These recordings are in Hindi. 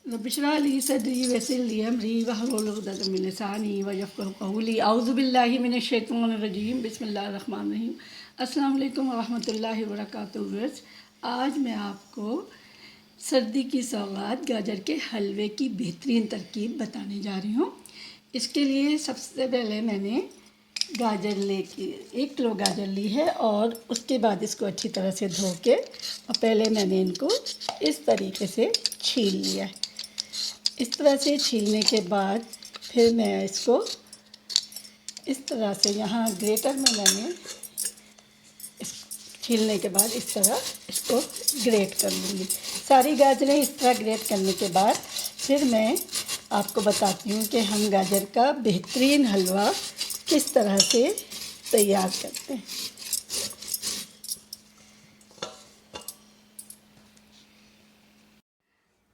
रब्बि इश्रह ली सदरी वयस्सिर ली अमरी वहलुल उक़दतम मिन लिसानी यफ़क़हू क़ौली। औज़ु बिल्लाहि मिनश शैतानिर रजीम। बिस्मिल्लाहिर रहमानिर रहीम। अस्सलामु अलैकुम व रहमतुल्लाहि व बरकातुहू। आज मैं आपको सर्दी की सौगात गाजर के हलवे की बेहतरीन तरकीब बताने जा रही हूँ। इसके लिए सबसे पहले मैंने गाजर लेके 1 किलो गाजर ली है और उसके बाद इसको अच्छी तरह से धो के और पहले मैंने इनको इस तरीके से छील लिया है। इस तरह से छीलने के बाद फिर मैं इसको इस तरह से यहाँ ग्रेटर में मैंने इस छीलने के बाद इस तरह इसको ग्रेट कर लूँगी। सारी गाजरें इस तरह ग्रेट करने के बाद फिर मैं आपको बताती हूँ कि हम गाजर का बेहतरीन हलवा किस तरह से तैयार करते हैं।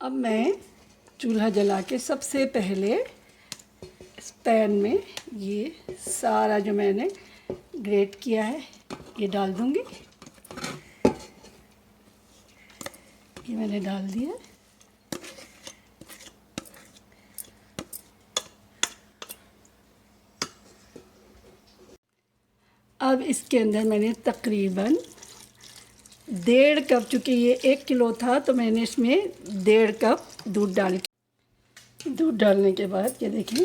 अब मैं चूल्हा जला के सबसे पहले इस पैन में ये सारा जो मैंने ग्रेट किया है ये डाल दूँगी। ये मैंने डाल दिया। अब इसके अंदर मैंने तकरीबन 1.5 कप, चूँकि ये 1 किलो था तो मैंने इसमें 1.5 कप दूध डाल। दूध डालने के बाद ये देखिए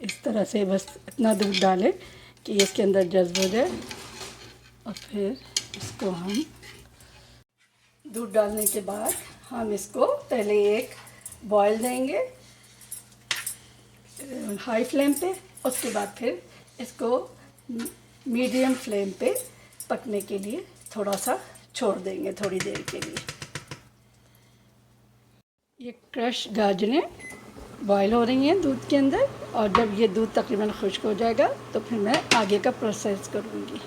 इस तरह से बस इतना दूध डालें कि ये इसके अंदर जज्ब हो जाए। और फिर इसको हम दूध डालने के बाद हम इसको पहले एक बॉयल देंगे हाई फ्लेम पे। उसके बाद फिर इसको मीडियम फ्लेम पे पकने के लिए थोड़ा सा छोड़ देंगे थोड़ी देर के लिए। ये क्रश गाजरें बॉयल हो रही हैं दूध के अंदर और जब ये दूध तकरीबन खुश्क हो जाएगा तो फिर मैं आगे का प्रोसेस करूँगी।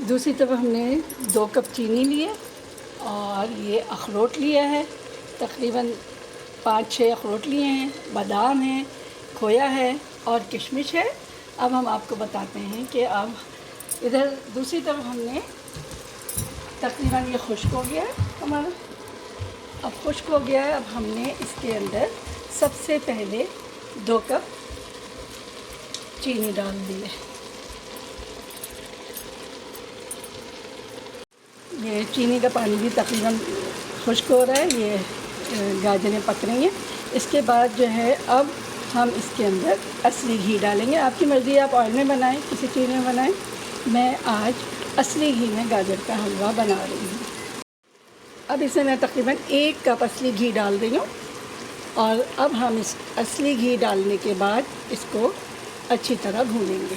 दूसरी तरफ हमने 2 कप चीनी लिए और ये अखरोट लिया है, तकरीबन 5-6 अखरोट लिए हैं, बादाम है, खोया है और किशमिश है। अब हम आपको बताते हैं कि अब इधर दूसरी तरफ हमने तकरीबन ये खुश्क हो गया है हमारा। अब खुश्क हो गया है। अब हमने इसके अंदर सबसे पहले 2 कप चीनी डाल दी है। ये चीनी का पानी भी तकरीबन खुश्क हो रहा है, ये गाजरें पक रही हैं। इसके बाद जो है अब हम इसके अंदर असली घी डालेंगे। आपकी मर्ज़ी, आप ऑयल में बनाएं, किसी चीज़ में बनाएं। मैं आज असली घी में गाजर का हलवा बना रही हूँ। अब इसमें मैं तकरीबन 1 कप असली घी डाल रही हूँ और अब हम इस असली घी डालने के बाद इसको अच्छी तरह भूनेंगे।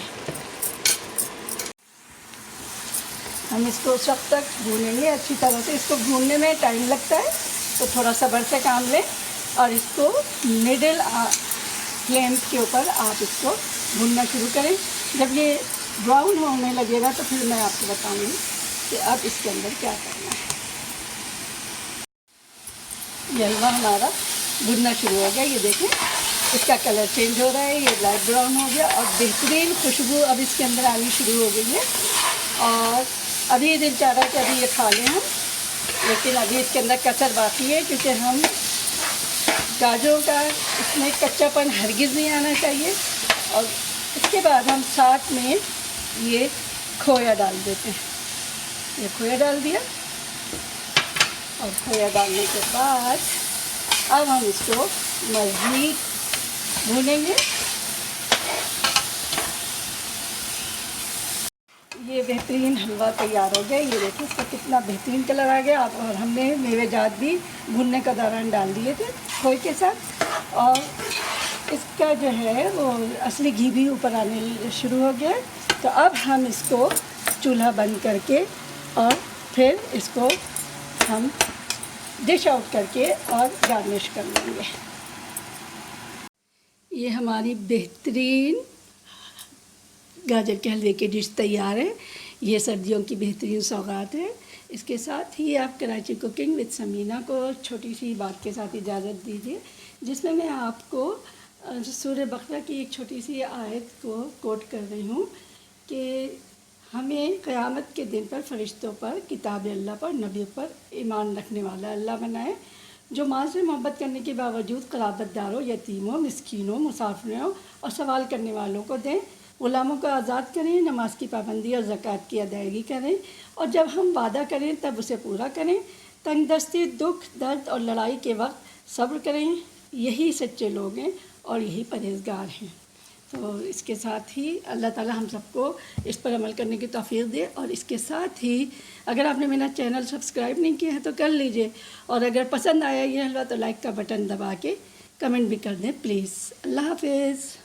हम इसको सब तक भूनेंगे अच्छी तरह से। इसको भूनने में टाइम लगता है तो थोड़ा सब्र से काम लें और इसको मिडिल फ्लेम के ऊपर आप इसको भूनना शुरू करें। जब ये ब्राउन होने लगेगा तो फिर मैं आपको बताऊंगी कि अब इसके अंदर क्या करना है। ये हलवा हमारा भुनना शुरू हो गया। ये देखें इसका कलर चेंज हो रहा है, ये लाइट ब्राउन हो गया और बेहतरीन खुशबू अब इसके अंदर आनी शुरू हो गई है। और अभी दिल चाह रहा है कि अभी ये खा लें हम, लेकिन अभी इसके अंदर कसर बाकी है क्योंकि हम गाजरों का इसमें कच्चापन हरगिज़ नहीं आना चाहिए। और इसके बाद हम साथ में ये खोया डाल देते हैं। ये खोया डाल दिया और खोया डालने के बाद अब हम इसको मज़ीद भूनेंगे। ये बेहतरीन हलवा तैयार हो गया। ये देखिए इसका कितना बेहतरीन कलर आ गया। और हमने मेवेजात भी भुनने का दौरान डाल दिए थे खोए के साथ और इसका जो है वो असली घी भी ऊपर आने शुरू हो गया। तो अब हम इसको चूल्हा बंद करके और फिर इसको हम डिश आउट करके और गार्निश कर लेंगे। ये हमारी बेहतरीन गाजर के हलवे की डिश तैयार है। ये सर्दियों की बेहतरीन सौगात है। इसके साथ ही आप कराची कुकिंग विद समीना को छोटी सी बात के साथ इजाज़त दीजिए, जिसमें मैं आपको सूरह बकरा की एक छोटी सी आयत को कोट कर रही हूँ कि हमें क़यामत के दिन पर फ़रिश्तों पर, किताब अल्लाह पर, नबी पर ईमान रखने वाला अल्लाह बनाए। जो माल से मोहब्बत करने के बावजूद क़राबतदारों, यतीमों, मिस्कीनों, मुसाफिरों और सवाल करने वालों को दें। ग़ुलामों को आज़ाद करें, नमाज की पाबंदी और ज़कात की अदायगी करें, और जब हम वादा करें तब उसे पूरा करें। तंगदस्ती, दुख, दर्द और लड़ाई के वक्त सब्र करें। यही सच्चे लोग हैं और यही परहेज़गार हैं। तो इसके साथ ही अल्लाह ताला हम सबको इस पर अमल करने की तौफीक दे। और इसके साथ ही अगर आपने मेरा चैनल सब्सक्राइब नहीं किया है तो कर लीजिए, और अगर पसंद आया ये हलवा तो लाइक का बटन दबा के कमेंट भी कर दें प्लीज़। अल्लाह हाफ़िज़।